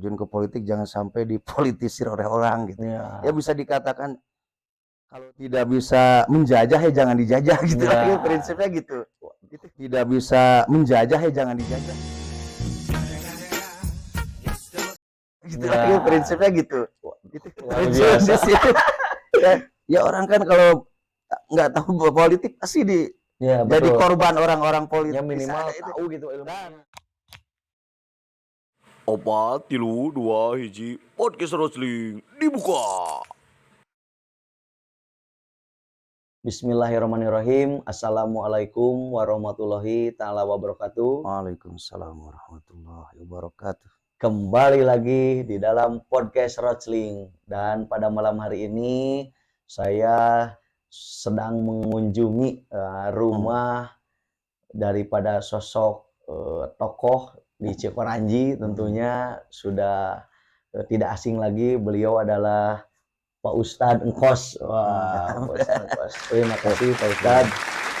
terjun ke politik jangan sampai dipolitisir oleh orang gitu. Ya. Ya bisa dikatakan kalau tidak bisa menjajah ya jangan dijajah gitu Ya. lah, prinsipnya gitu. Itu tidak bisa menjajah ya jangan dijajah. Gitu Ya. lah, prinsipnya gitu. Itu Luar biasa. Ya orang kan kalau nggak tahu politik pasti Ya, jadi betul. korban orang-orang politik. Ya minimal tahu gitu ilmu. Opat, tilu, dua, hiji, podcast wrestling dibuka. Bismillahirrahmanirrahim. Assalamualaikum warahmatullahi ta'ala wabarakatuh. Waalaikumsalam warahmatullahi wabarakatuh. Kembali lagi di dalam podcast wrestling. Dan pada malam hari ini saya sedang mengunjungi rumah daripada sosok tokoh di Cikoranji. Tentunya sudah tidak asing lagi, beliau adalah Pak Ustadz Engkos. Wah, Pak Ustadz Engkos. Terima kasih Pak Ustadz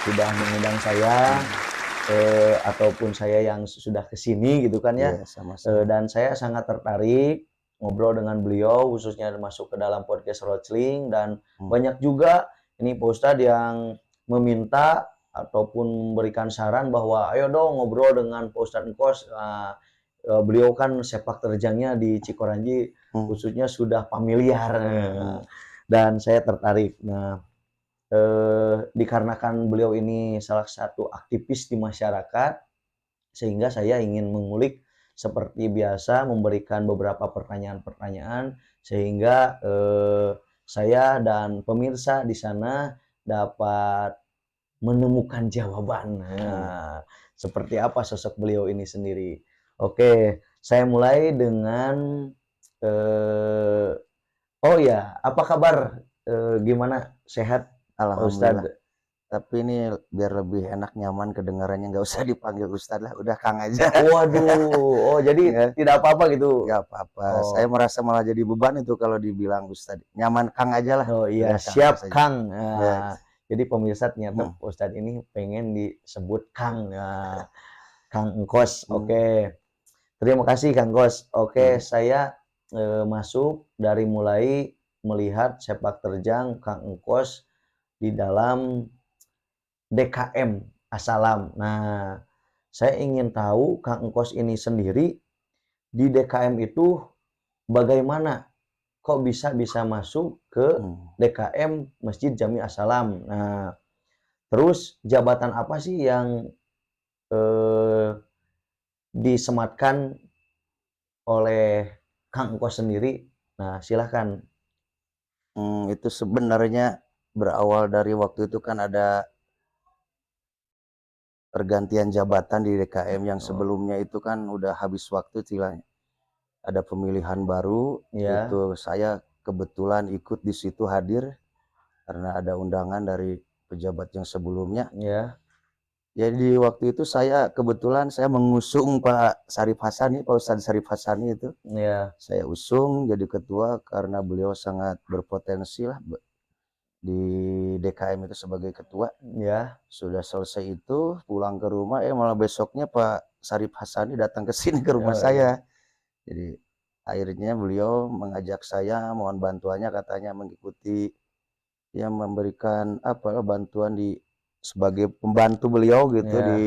sudah mengundang saya ataupun saya yang sudah kesini gitu kan ya. Sama-sama. Dan saya sangat tertarik ngobrol dengan beliau, khususnya masuk ke dalam podcast wrestling. Dan banyak juga ini Pak Ustadz yang meminta ataupun memberikan saran bahwa ayo dong ngobrol dengan Pak Ustadz Engkos. Beliau kan sepak terjangnya di Cikoranji khususnya sudah familiar, dan saya tertarik. Nah, dikarenakan beliau ini salah satu aktivis di masyarakat, sehingga saya ingin mengulik seperti biasa, memberikan beberapa pertanyaan-pertanyaan sehingga saya dan pemirsa di sana dapat menemukan jawaban. Seperti apa sosok beliau ini sendiri. Oke, saya mulai dengan oh ya, apa kabar? Gimana? Sehat? Alhamdulillah. Tapi ini biar lebih enak, nyaman kedengarannya, nggak usah dipanggil Ustadz lah, udah Kang aja. Waduh, oh jadi tidak apa-apa gitu? Nggak apa-apa. Saya merasa malah jadi beban itu kalau dibilang Ustadz. Nyaman Kang aja lah. Oh iya, udah siap Kang. Jadi pemirsa ternyata Ustadz ini pengen disebut Kang. Kang Engkos. Oke. Terima kasih Kang Engkos. Oke, saya masuk dari mulai melihat sepak terjang Kang Engkos di dalam DKM Asalam. Nah, saya ingin tahu Kang Engkos ini sendiri di DKM itu bagaimana? Kok bisa masuk ke DKM Masjid Jami Asalam? Nah, terus jabatan apa sih yang disematkan oleh Kang Engkos sendiri? Nah, silahkan. Itu sebenarnya berawal dari waktu itu kan ada pergantian jabatan di DKM yang sebelumnya itu kan udah habis waktu istilahnya. Ada pemilihan baru, itu saya kebetulan ikut di situ hadir karena ada undangan dari pejabat yang sebelumnya. Jadi waktu itu saya kebetulan saya mengusung Pak Sarip Hassani, Pak Ustadz Sarip Hassani itu. Saya usung jadi ketua karena beliau sangat berpotensi lah di DKM itu sebagai ketua. Sudah selesai itu pulang ke rumah, malah besoknya Pak Sarip Hassani datang ke sini ke rumah saya. Jadi akhirnya beliau mengajak saya mohon bantuannya, katanya mengikuti yang memberikan bantuan sebagai pembantu beliau gitu di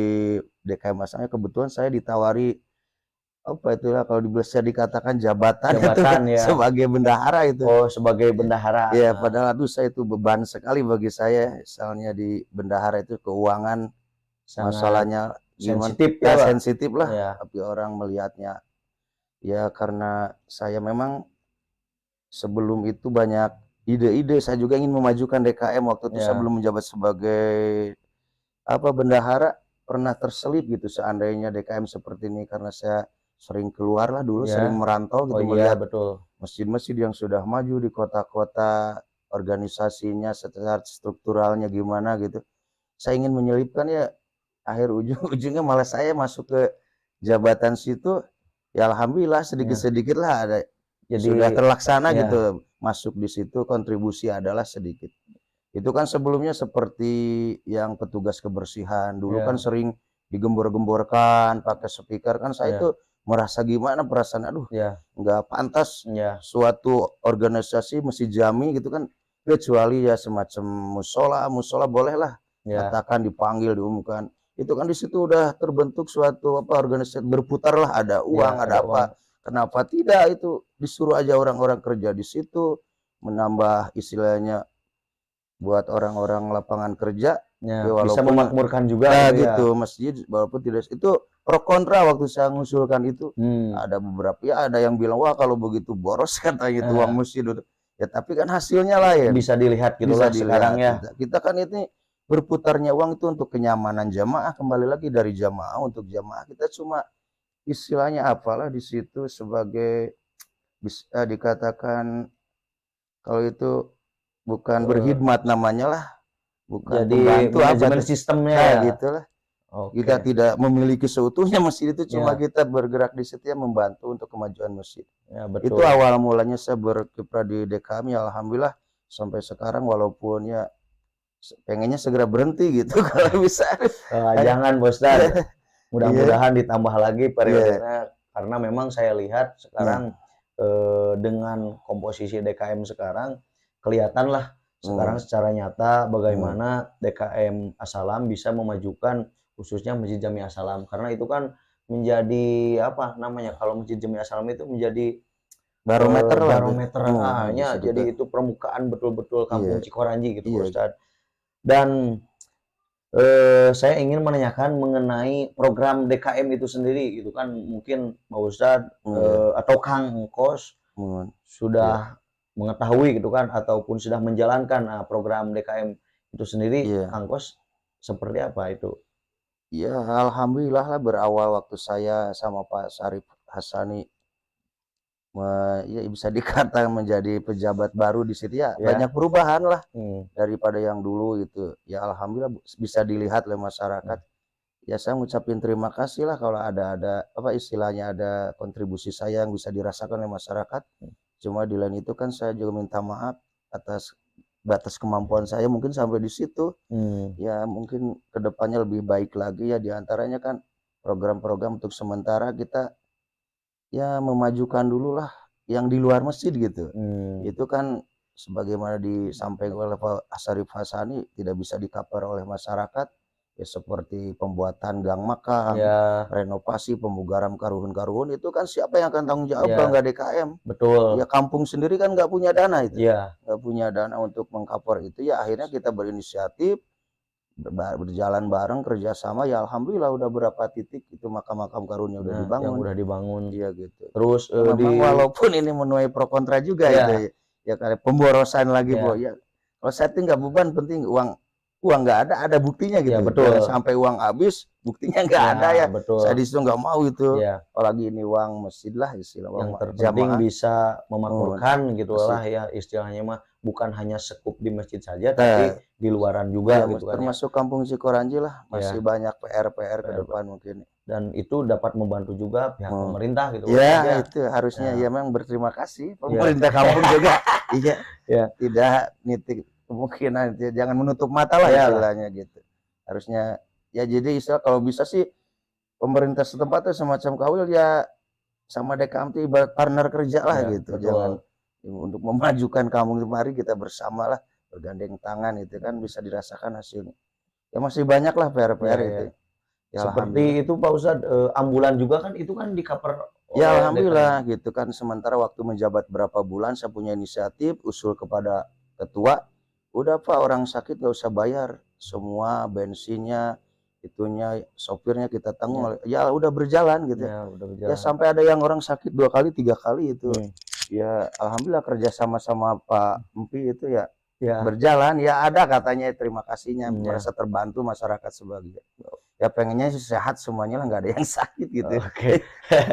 DKM Asalnya. Kebetulan saya ditawari kalau bisa dikatakan jabatan sebagai bendahara itu. Oh, sebagai bendahara. Ya, padahal saya itu beban sekali bagi saya. Misalnya di bendahara itu keuangan masalahnya sensitif sensitif lah. Tapi orang melihatnya ya karena saya memang sebelum itu banyak ide-ide, saya juga ingin memajukan DKM waktu itu. Saya belum menjabat sebagai bendahara, pernah terselip gitu seandainya DKM seperti ini, karena saya sering keluar lah dulu, sering merantau gitu, melihat masjid-masjid yang sudah maju di kota-kota, organisasinya secara strukturalnya gimana gitu. Saya ingin menyelipkan, ya akhir ujung-ujungnya malah saya masuk ke jabatan situ. Ya alhamdulillah sedikit-sedikit lah ada. Jadi sudah terlaksana gitu, masuk di situ, kontribusi adalah sedikit. Itu kan sebelumnya seperti yang petugas kebersihan dulu kan sering digembor-gemborkan pakai speaker kan, saya itu merasa gimana perasaan, aduh Ya, nggak pantas ya, suatu organisasi Masjid Jami gitu kan, kecuali ya semacam musola bolehlah ya, katakan dipanggil diumumkan. Itu kan di situ udah terbentuk suatu organisasi berputar lah, ada ya, uang, ada ada uang. apa. Kenapa tidak itu disuruh aja orang-orang kerja di situ, menambah istilahnya buat orang-orang lapangan kerja. Ya, Ya bisa walaupun memakmurkan juga nah gitu ya. gitu masjid walaupun tidak itu pro kontra waktu saya mengusulkan itu. Hmm. Ada beberapa ya ada yang bilang wah kalau begitu boros katanya itu uang masjid. Ya tapi kan hasilnya lain. Bisa dilihat Bisa gitulah dilihat. sekarang ya. Kita kan ini berputarnya uang itu untuk kenyamanan jamaah, kembali lagi dari jamaah untuk jamaah. Kita cuma istilahnya apalah di situ sebagai bisa dikatakan kalau itu bukan berkhidmat namanya lah, bukan Jadi pembantu apa manajemen tuh. sistemnya Nah ya. gitulah. Oke. Kita tidak memiliki seutuhnya masjid itu, cuma Ya, kita bergerak di situ ya membantu untuk kemajuan masjid. ya Itu betul. awal mulanya saya berkiprah di DKM ya alhamdulillah sampai sekarang walaupun ya pengennya segera berhenti gitu kalau bisa. Jangan Bosdan. Iya. Mudah-mudahan ditambah lagi periodenya karena memang saya lihat sekarang dengan komposisi DKM sekarang kelihatanlah sekarang secara nyata bagaimana DKM As-Salam bisa memajukan khususnya Masjid Jami As-Salam, karena itu kan menjadi apa namanya, kalau Masjid Jami As-Salam itu menjadi Barometer lah. barometernya, jadi itu permukaan betul-betul kampung Cikoranji gitu Ustadz. Dan saya ingin menanyakan mengenai program DKM itu sendiri gitu kan, mungkin Pak Ustadz atau Kang Engkos sudah mengetahui gitu kan ataupun sudah menjalankan program DKM itu sendiri. Kang Engkos seperti apa itu? Ya alhamdulillah lah berawal waktu saya sama Pak Syarif Hassani ya bisa dikatakan menjadi pejabat baru di situ ya, banyak perubahan lah daripada yang dulu itu. Ya alhamdulillah bisa dilihat oleh masyarakat. Ya saya ngucapin terima kasih lah kalau ada apa istilahnya ada kontribusi saya yang bisa dirasakan oleh masyarakat. Cuma di lain itu kan saya juga minta maaf atas batas kemampuan saya mungkin sampai di situ. Ya mungkin kedepannya lebih baik lagi ya, diantaranya kan program-program untuk sementara kita ya memajukan dulu lah yang di luar masjid gitu. Itu kan sebagaimana disampaikan oleh Pak Syarif Hassani tidak bisa di-cover oleh masyarakat ya, seperti pembuatan gang makam, renovasi, pemugaran karuhun-karuhun, itu kan siapa yang akan tanggung jawab kalau nggak DKM? Betul. Ya kampung sendiri kan nggak punya dana itu. Iya. Nggak punya dana untuk mengcover itu, ya akhirnya kita berinisiatif berjalan bareng kerjasama ya alhamdulillah udah berapa titik itu makam-makam karunia udah dibangun. Yang udah dibangun. Iya gitu. Terus walaupun ini menuai pro kontra juga itu ya kayak pemborosan lagi ya. Kalau setting nggak beban, penting uang nggak ada buktinya gitu. Betul. Jangan sampai uang habis buktinya nggak ada ya. Betul. Saya disitu nggak mau itu. Apalagi ini uang masjid lah istilah yang terpenting bisa memakmurkan gitulah ya istilahnya mah, bukan hanya sekup di masjid saja tapi di luaran juga gitu kan. Termasuk kampung Cikoranji lah masih banyak PR ke depan mungkin. Dan itu dapat membantu juga pihak pemerintah gitu. Ya itu harusnya ya memang berterima kasih pemerintah kampung juga. Iya. Tidak nitik kemungkinan, jangan menutup mata lah istilahnya gitu. Harusnya ya jadi istilah kalau bisa sih pemerintah setempat tuh semacam kawil ya sama DKM itu ibarat partner kerja lah gitu. Betul. Jangan untuk memajukan kampung, mari kita bersama lah bergandeng tangan, itu kan bisa dirasakan hasilnya. Ya masih banyak lah PR-PR itu. Ya, seperti itu Pak Ustadz, ambulan juga kan itu kan di-cover ya alhamdulillah gitu kan. Sementara waktu menjabat berapa bulan saya punya inisiatif usul kepada ketua, udah Pak orang sakit gak usah bayar, semua bensinnya itunya sopirnya kita tanggung. Ya udah berjalan gitu ya, sampai ada yang orang sakit 2 kali 3 kali itu. Ya alhamdulillah kerja sama Pak Empi itu ya berjalan ya, ada katanya terima kasihnya, merasa terbantu masyarakat sebagai ya pengennya sehat semuanya lah, nggak ada yang sakit gitu.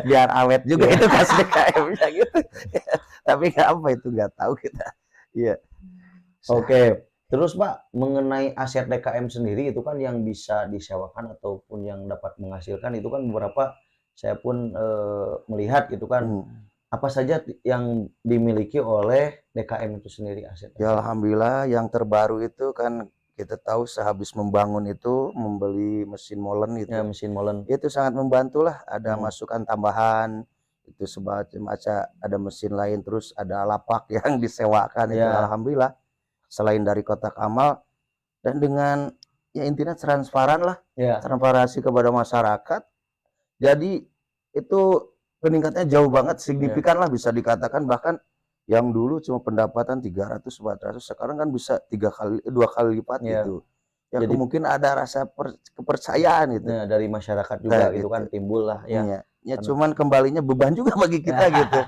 Biar awet juga itu kas DKM-nya gitu. Tapi apa itu nggak tahu kita. Iya. Terus Pak, mengenai aset DKM sendiri itu kan yang bisa disewakan ataupun yang dapat menghasilkan itu kan beberapa saya pun melihat gitu kan. Apa saja yang dimiliki oleh DKM itu sendiri aset? Ya alhamdulillah yang terbaru itu kan kita tahu sehabis membangun itu membeli mesin molen itu. Ya, mesin molen. Itu sangat membantu lah, ada masukan tambahan itu semacam ada mesin lain, terus ada lapak yang disewakan itu alhamdulillah selain dari kotak amal dan dengan ya intinya transparan lah, transparansi kepada masyarakat. Jadi itu peningkatannya jauh banget, signifikan lah bisa dikatakan, bahkan yang dulu cuma pendapatan 300-400 sekarang kan bisa 2 kali lipat gitu. Ya jadi, mungkin ada rasa kepercayaan itu dari masyarakat juga gitu kan timbul lah ya. Ya cuman kembalinya beban juga bagi kita gitu.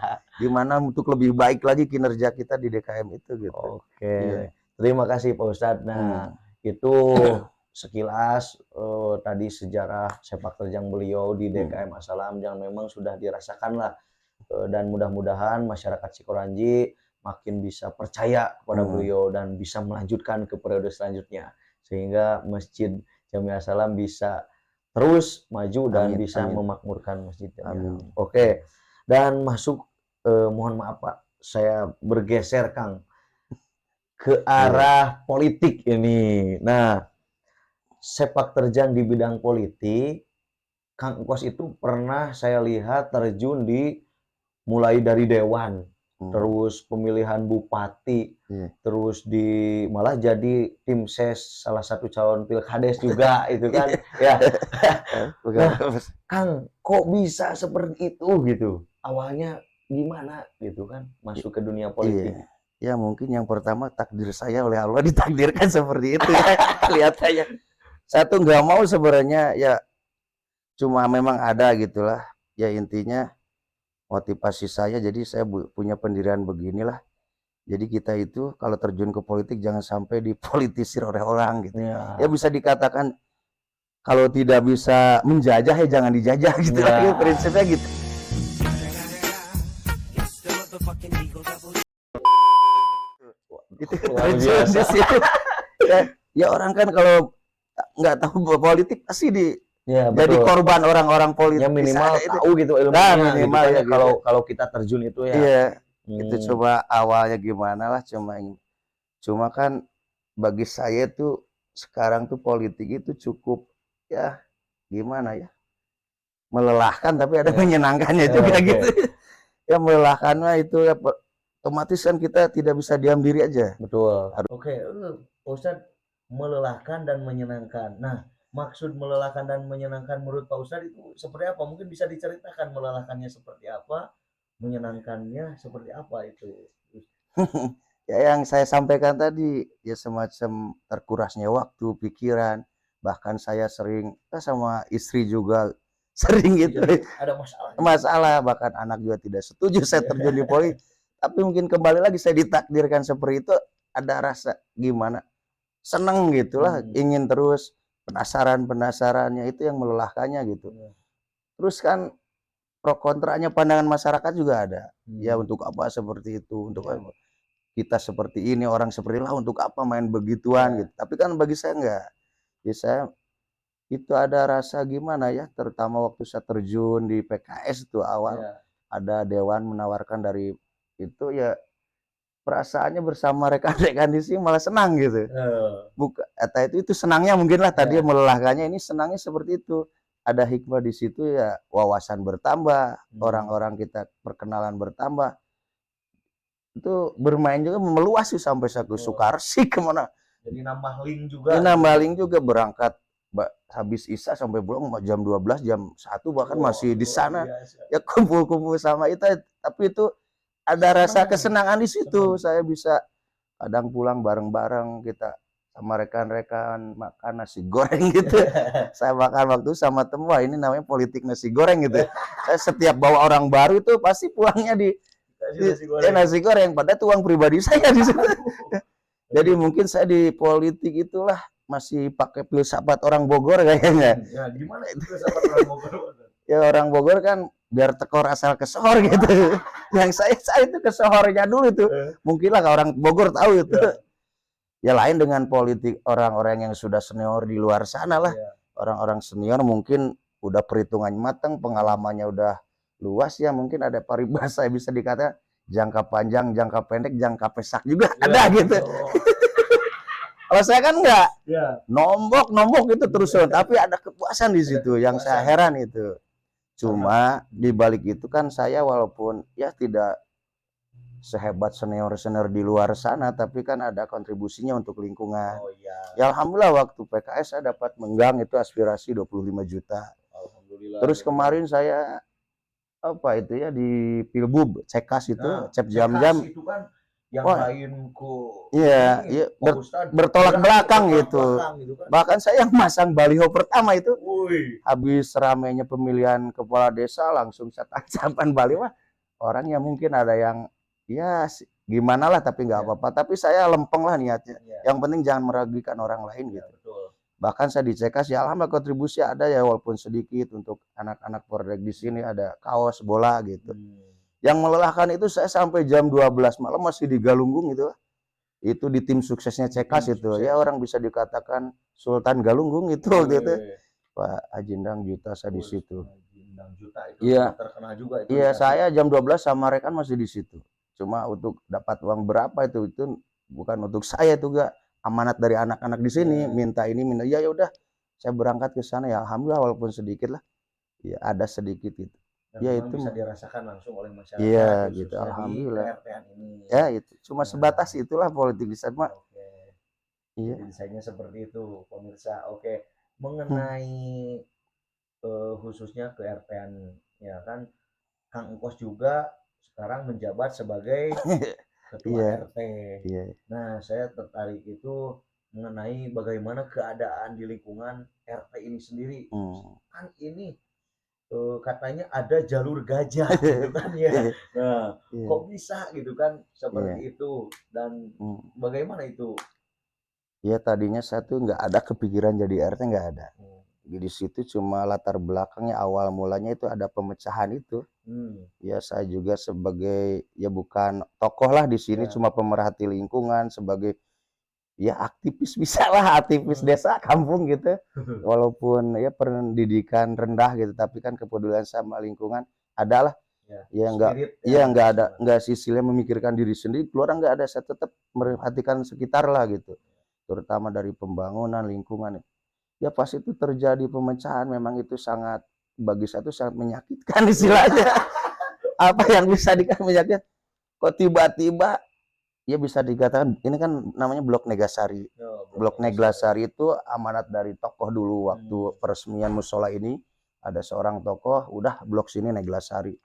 Gimana untuk lebih baik lagi kinerja kita di DKM itu gitu. Oke. Terima kasih Pak Ustadz. Nah, itu sekilas tadi sejarah sepak terjang beliau di DKM As-Salam yang memang sudah dirasakan lah. Dan mudah-mudahan masyarakat Cikoranji makin bisa percaya kepada beliau dan bisa melanjutkan ke periode selanjutnya sehingga Masjid Jami As-Salam bisa terus maju dan bisa memakmurkan Masjid Jami. Oke. Dan masuk mohon maaf Pak, saya bergeser Kang ke arah politik ini. Nah, sepak terjang di bidang politik Kang Engkos itu pernah saya lihat terjun di mulai dari dewan, terus pemilihan bupati, terus malah jadi tim ses salah satu calon pilkades juga itu kan. Ya. Nah, Kang, kok bisa seperti itu gitu? Awalnya gimana gitu kan masuk ke dunia politik? Ya mungkin yang pertama takdir saya oleh Allah ditakdirkan seperti itu ya kelihatannya. Saya tuh nggak mau sebenarnya, ya cuma memang ada gitulah. Ya intinya motivasi saya, jadi saya punya pendirian beginilah. Jadi kita itu kalau terjun ke politik jangan sampai dipolitisir oleh orang gitu. Ya bisa dikatakan kalau tidak bisa menjajah ya jangan dijajah gitu lah, prinsipnya gitu. Itu di situ. Ya orang kan kalau nggak tahu politik pasti jadi korban orang-orang politik. Ya minimal tahu gitu ilmunya. Minimal gitu, ya kalau kita terjun itu ya. Iya. Itu coba awalnya gimana lah, cuma kan bagi saya tuh sekarang tuh politik itu cukup ya gimana ya, melelahkan tapi ada menyenangkannya juga gitu. Ya melelahkannya itu ya otomatis kan kita tidak bisa diam diri aja. Betul. Oke, Ustadz, melelahkan dan menyenangkan. Nah, maksud melelahkan dan menyenangkan menurut Pak Ustadz itu seperti apa? Mungkin bisa diceritakan melelahkannya seperti apa, menyenangkannya seperti apa itu? Ya yang saya sampaikan tadi, ya semacam terkurasnya waktu, pikiran, bahkan saya sering sama istri juga sering gitu. Ada masalah, bahkan anak juga tidak setuju saya terjun di politik. Tapi mungkin kembali lagi saya ditakdirkan seperti itu, ada rasa gimana? Seneng gitulah, ingin terus. Penasarannya itu yang melelahkannya gitu. Terus kan pro kontranya pandangan masyarakat juga ada. Ya untuk apa seperti itu, untuk apa kita seperti ini, orang seperti lah, untuk apa main begituan gitu. Tapi kan bagi saya enggak. Jadi saya itu ada rasa gimana ya, terutama waktu saya terjun di PKS itu awal, ada dewan menawarkan dari itu, ya perasaannya bersama rekan-rekan di sini malah senang gitu. Atau itu senangnya mungkin lah tadi melelahkannya, ini senangnya seperti itu. Ada hikmah di situ ya, wawasan bertambah, orang-orang kita perkenalan bertambah. Itu bermain juga meluas sih sampai satu Sukarsi kemana. Jadi nambah link juga. Nambah link juga, berangkat habis Isya sampai pulang jam 12, jam 1 bahkan masih di sana. Ya kumpul-kumpul sama itu, tapi itu ada rasa kesenangan di situ. Saya bisa kadang pulang bareng-bareng kita sama rekan-rekan makan nasi goreng gitu. Saya makan waktu sama temen, wah ini namanya politik nasi goreng gitu. Saya setiap bawa orang baru itu pasti pulangnya di nasi goreng. Padahal itu uang pribadi saya di situ. Jadi mungkin saya di politik itulah masih pakai filsafat orang Bogor kayaknya. Ya, gimana itu filsafat orang Bogor? Ya orang Bogor kan biar tekor asal kesohor gitu. Yang saya itu kesohornya dulu itu. Mungkin lah orang Bogor tahu itu. Ya lain dengan politik orang-orang yang sudah senior di luar sana lah. Orang-orang senior mungkin udah perhitungan matang, pengalamannya udah luas ya, mungkin ada paribasa bisa dikata jangka panjang, jangka pendek, jangka pesak juga ada gitu. Kalau saya kan enggak. Ya. Nombok itu terus, tapi ada kepuasan di situ yang saya heran itu. Cuma di balik itu kan saya walaupun ya tidak sehebat senior-senior di luar sana, tapi kan ada kontribusinya untuk lingkungan. Oh iya. Ya alhamdulillah waktu PKS saya dapat menggang itu aspirasi 25 juta. Alhamdulillah. Terus kemarin saya apa itu ya di Pilbub Cekas itu, Cep Jam-Jam itu kan yang lain kok. Iya, iya bertolak belakang gitu. Kan. Bahkan saya yang masang baliho pertama itu. Habis ramainya pemilihan kepala desa langsung saya tancapkan baliho. Orang yang mungkin ada yang ya gimana lah tapi nggak apa-apa, tapi saya lempeng lah niatnya. Yang penting jangan meragukan orang lain gitu. Betul. Bahkan saya dicek ya alhamdulillah kontribusi ada ya walaupun sedikit untuk anak-anak Pordek di sini, ada kaos bola gitu. Yang melelahkan itu saya sampai jam 12 malam masih di Galunggung itu. Itu di tim suksesnya Cekas itu. Ya orang bisa dikatakan Sultan Galunggung itu waktu itu. Pak Ajindang Juta saya di situ. Ajindang Juta itu terkenal juga itu. Iya, saya jam 12 sama rekan masih di situ. Cuma untuk dapat uang berapa itu bukan untuk saya itu gak amanat dari anak-anak di sini, minta ini minta ya udah saya berangkat ke sana ya alhamdulillah walaupun sedikit lah. Ya ada sedikit itu. Dan ya itu bisa dirasakan langsung oleh masyarakat. Iya gitu alhamdulillah. Ini. Ya itu cuma sebatas itulah politik di sana. Oke. Iya. Desainnya seperti itu pemirsa. Oke. Mengenai khususnya ke RT-an ya kan Kang Engkos juga sekarang menjabat sebagai ketua RT. Nah, saya tertarik itu mengenai bagaimana keadaan di lingkungan RT ini sendiri. Kan ini katanya ada jalur gajah gitu kan ya. Nah, kok bisa gitu kan seperti itu dan bagaimana itu? Ya tadinya saya tuh nggak ada kepikiran jadi RT, nggak ada. Di situ cuma latar belakangnya awal mulanya itu ada pemecahan itu. Ya saya juga sebagai ya bukan tokoh lah di sini, cuma pemerhati lingkungan sebagai ya aktivis bisa lah, aktivis desa kampung gitu. Walaupun ya pendidikan rendah gitu, tapi kan kepedulian sama lingkungan adalah. Ya enggak sisilnya memikirkan diri sendiri, keluar enggak ada, saya tetap memperhatikan sekitar lah gitu. Terutama dari pembangunan lingkungan. Ya pas itu terjadi pemecahan memang itu sangat bagi saya itu sangat menyakitkan istilahnya. Apa yang bisa dikatakan menyakitkan? Kok tiba-tiba ya bisa dikatakan ini kan namanya Blok Neglasari. Blok Neglasari itu amanat dari tokoh dulu waktu peresmian musola ini, ada seorang tokoh udah blok sini Neglasari.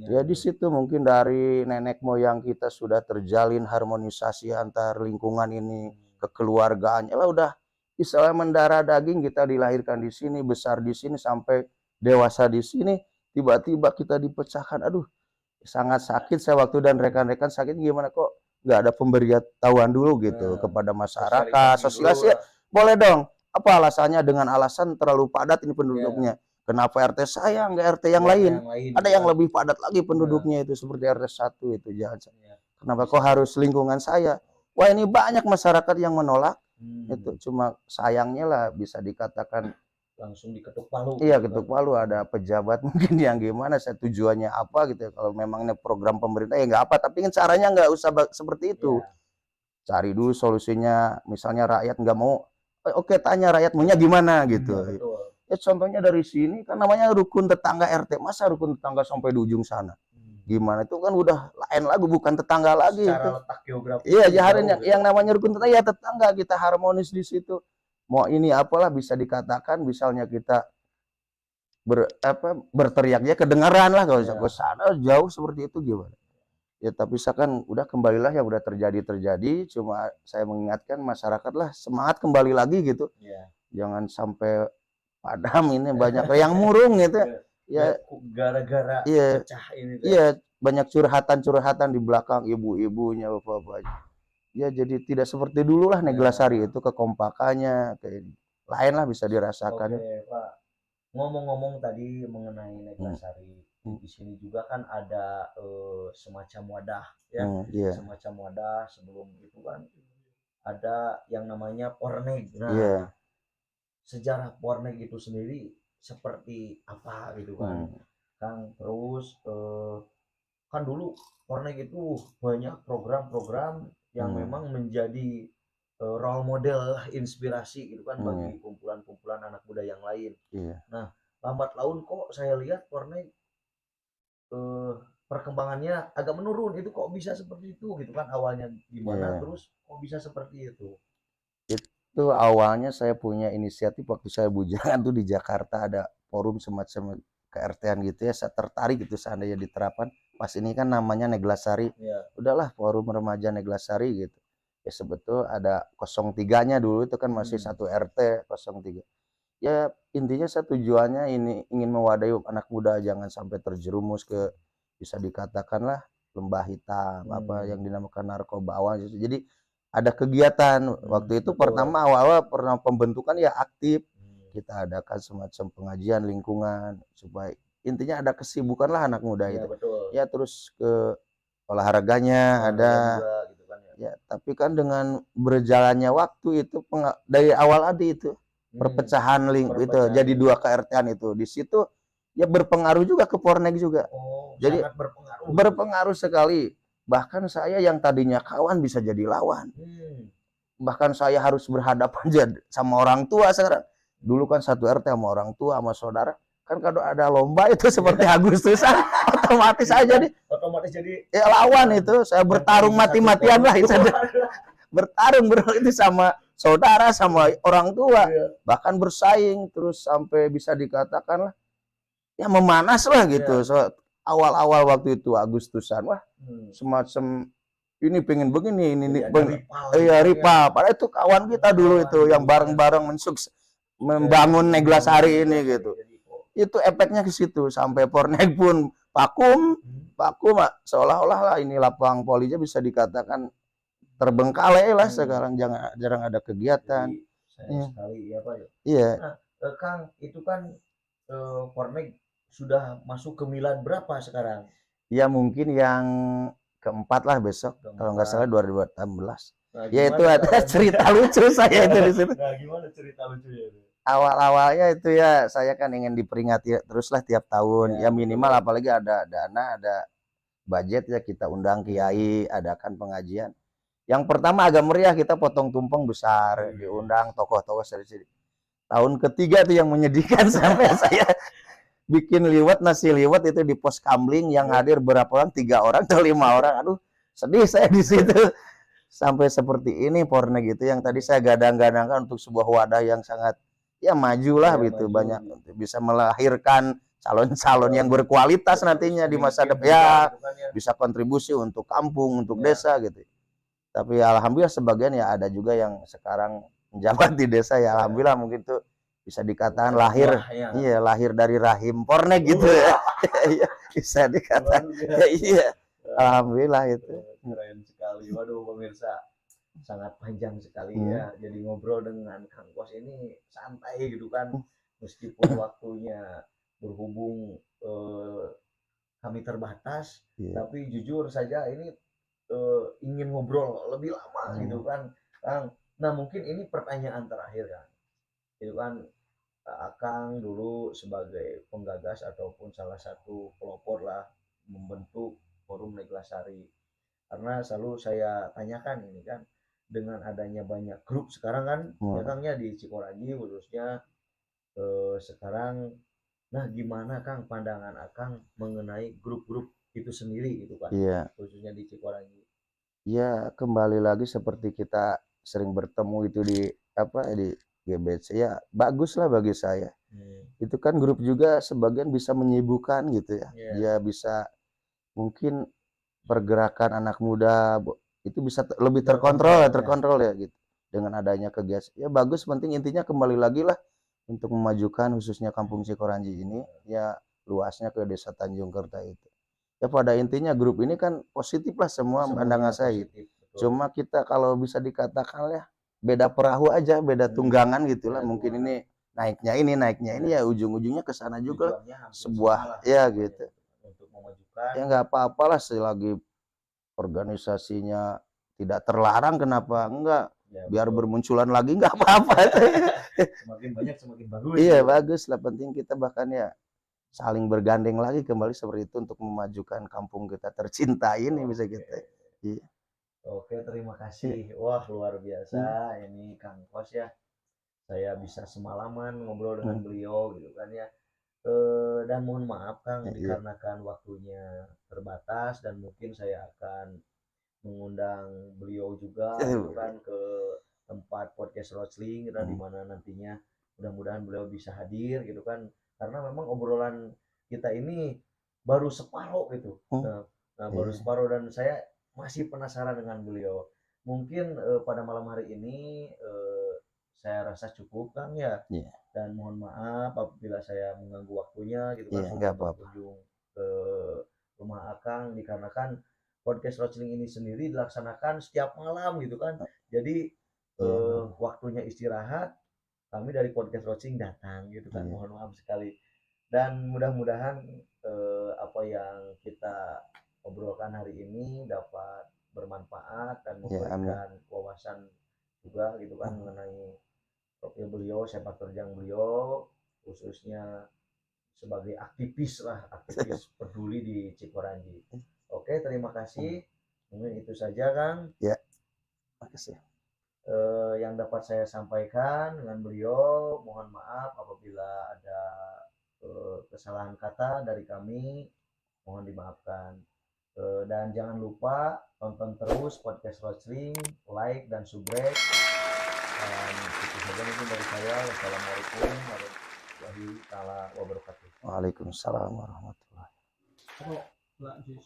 Ya di situ mungkin dari nenek moyang kita sudah terjalin harmonisasi antar lingkungan ini, kekeluargaannya lah udah istilahnya mendarah daging, kita dilahirkan di sini, besar di sini sampai dewasa di sini, tiba-tiba kita dipecahkan. Aduh, sangat sakit saya waktu dan rekan-rekan sakit gimana kok nggak ada pemberitahuan dulu gitu kepada masyarakat. Sosialisasi boleh dong. Apa alasannya? Dengan alasan terlalu padat ini penduduknya. Kenapa RT saya nggak RT yang lain? Ada yang lebih padat lagi penduduknya itu seperti RT 1 itu jangan. Kenapa kok harus lingkungan saya? Wah ini banyak masyarakat yang menolak. Itu cuma sayangnya lah bisa dikatakan langsung diketuk palu. Iya ketuk palu, ada pejabat mungkin yang gimana saya tujuannya apa gitu ya. Kalau memangnya program pemerintah ya nggak apa, tapi kan caranya nggak usah seperti itu. Cari dulu solusinya, misalnya rakyat nggak mau, oke tanya rakyat maunya gimana gitu. Ya contohnya dari sini kan namanya rukun tetangga RT, masa rukun tetangga sampai di ujung sana? Gimana itu kan udah lain lagu, bukan tetangga lagi. Secara letak geografis. Iya, yang namanya rukun tetangga ya tetangga, kita harmonis di situ. Mau ini apalah bisa dikatakan misalnya kita berteriaknya kedengaran lah kalau ke sana jauh seperti itu gimana. Ya tapi saya kan udah kembalilah yang udah terjadi, cuma saya mengingatkan masyarakat lah semangat kembali lagi gitu. Jangan sampai padam ini banyak yang murung gitu. Ya gara-gara pecah ini. Iya, banyak curhatan di belakang ibu-ibunya, bapak-bapaknya. Ya jadi tidak seperti dulu lah Neglasari itu kekompakannya kayak lain lah bisa dirasakan. Oke, Pak. Ngomong-ngomong tadi mengenai Neglasari, di sini juga kan ada semacam wadah ya. Semacam wadah sebelum itu kan ada yang namanya Porneg. Nah, sejarah Porneg itu sendiri seperti apa gitu kan. Kang terus kan dulu Porneg itu banyak program-program yang memang menjadi role model, inspirasi gitu kan bagi kumpulan-kumpulan anak muda yang lain. Iya. Nah, lambat laun kok saya lihat Warnai perkembangannya agak menurun. Itu kok bisa seperti itu gitu kan? Awalnya gimana, terus kok bisa seperti itu? Itu awalnya saya punya inisiatif waktu saya bujangan tuh di Jakarta ada forum semacam KRT-an gitu ya. Saya tertarik gitu seandainya diterapkan. Pas ini kan namanya Neglasari. Udahlah forum remaja Neglasari gitu. Ya sebetulnya ada 03-nya dulu itu kan masih satu RT 03. Ya intinya saya tujuannya ini ingin mewadahi anak muda jangan sampai terjerumus ke bisa dikatakanlah lembah hitam apa yang dinamakan narkoba awal. Jadi ada kegiatan waktu itu pertama awal-awal pernah pembentukan ya aktif kita adakan semacam pengajian lingkungan supaya intinya ada kesibukan lah anak muda itu ya terus ke olahraganya ada gitu kan, ya tapi kan dengan berjalannya waktu itu dari awal ada itu perpecahan link itu jadi 2 KRT-an itu di situ ya berpengaruh juga ke Pornek juga. Jadi berpengaruh sekali. Bahkan saya yang tadinya kawan bisa jadi lawan. Bahkan saya harus berhadapan sama orang tua sekarang. Dulu kan satu RT sama orang tua sama saudara. Kan kalau ada lomba itu seperti Agustusan otomatis aja nih. Otomatis jadi ya lawan itu. Saya bertarung mati-matian lah itu. Bertarung itu sama saudara sama orang tua. Bahkan bersaing terus sampai bisa dikatakan lah ya memanas lah gitu. Awal-awal waktu itu Agustusan wah semacam ini pengen begini ini ya rival padahal itu kawan kita dulu itu yang bareng-bareng membangun Neglasari ini gitu. Itu efeknya ke situ sampai Pornek pun vakum seolah-olah lah ini lapang polinya bisa dikatakan terbengkalai lah sekarang jarang ada kegiatan. Sekali ya Pak ya. Iya. Nah, Kang itu kan Pornek sudah masuk ke Milan berapa sekarang? Ya mungkin yang keempat lah besok kalau nggak salah 2018. Nah, ya itu ada cerita lucu saya itu di situ. Nah, gimana cerita lucunya itu? Awal-awalnya itu ya saya kan ingin diperingati teruslah tiap tahun ya minimal apalagi ada dana ada budget ya kita undang kiai adakan pengajian. Yang pertama agak meriah kita potong tumpeng besar diundang tokoh-tokoh dari sini. Tahun ketiga itu yang menyedihkan sampai saya bikin liwet nasi liwet itu di pos kamling yang hadir berapa orang 3 orang atau 5 orang aduh sedih saya di situ sampai seperti ini Pornek gitu yang tadi saya gadang-gadangkan untuk sebuah wadah yang sangat ya majulah gitu banyak bisa melahirkan calon-calon yang berkualitas nantinya di masa depan ya bisa kontribusi untuk kampung untuk desa gitu tapi alhamdulillah sebagian ya ada juga yang sekarang menjabat di desa ya alhamdulillah mungkin tuh bisa dikatakan lahir dari rahim Pornek gitu ya. Bisa dikatakan. Iya. Alhamdulillah itu. Keren sekali. Waduh pemirsa, sangat panjang sekali ya. Jadi ngobrol dengan Kang Kos ini santai gitu kan. Meskipun waktunya berhubung kami terbatas, tapi jujur saja ini ingin ngobrol lebih lama gitu kan, Kang. Nah, mungkin ini pertanyaan terakhir kan. Itu kan Akang dulu sebagai penggagas ataupun salah satu pelopor lah membentuk forum Neglasari. Karena selalu saya tanyakan ini kan dengan adanya banyak grup sekarang kan ya Kang ya di Cikoranji khususnya sekarang nah gimana Kang pandangan Akang mengenai grup-grup itu sendiri gitu kan khususnya di Cikoranji. Ya kembali lagi seperti kita sering bertemu itu di GBC ya bagus lah bagi saya. Itu kan grup juga sebagian bisa menyibukkan gitu ya. Dia bisa mungkin pergerakan anak muda itu bisa lebih terkontrol ya gitu. Dengan adanya kegiatan ya bagus penting intinya kembali lagi lah untuk memajukan khususnya Kampung Cikoranji ini ya luasnya ke Desa Tanjung Kerta itu. Ya pada intinya grup ini kan positif lah semua pandangan saya gitu. Cuma kita kalau bisa dikatakan ya beda perahu aja, beda tunggangan gitulah. Mungkin ini naiknya ini ya ujung-ujungnya ke sana juga sebuah ya gitu. Untuk memajukan. Ya nggak apa-apalah selagi organisasinya tidak terlarang kenapa enggak? Biar bermunculan lagi nggak apa-apa. Semakin banyak semakin bagus. Iya bagus lah penting kita bahkan ya saling bergandeng lagi kembali seperti itu untuk memajukan kampung kita tercinta ini bisa kita. Iya. Oke, terima kasih. Wah, luar biasa ini Kang Kos ya. Saya bisa semalaman ngobrol dengan beliau gitu kan ya. Dan mohon maaf Kang, dikarenakan waktunya terbatas dan mungkin saya akan mengundang beliau juga gitu kan ke tempat podcast wrestling dan di mana nantinya mudah-mudahan beliau bisa hadir gitu kan. Karena memang obrolan kita ini baru separuh gitu. Nah, baru separuh dan saya masih penasaran dengan beliau. Mungkin pada malam hari ini saya rasa cukup Kang ya. Dan mohon maaf apabila saya mengganggu waktunya gitu kan untuk berkunjung ke rumah Akang dikarenakan podcast wrestling ini sendiri dilaksanakan setiap malam gitu kan. Jadi waktunya istirahat kami dari podcast wrestling datang gitu kan. Mohon maaf sekali. Dan mudah-mudahan apa yang kita obrolkan hari ini dapat bermanfaat dan memberikan wawasan juga gitu kan mengenai profil beliau, sepak terjang beliau, khususnya sebagai aktivis peduli di Cikoranji. Oke, terima kasih. Mungkin itu saja Kang. Ya, makasih. Yang dapat saya sampaikan dengan beliau, mohon maaf apabila ada kesalahan kata dari kami, mohon dimaafkan. Dan jangan lupa tonton terus podcast wrestling, like dan subscribe. Dan itu saja mungkin dari saya. Wassalamualaikum warahmatullahi wabarakatuh. Waalaikumsalam warahmatullahi wabarakatuh.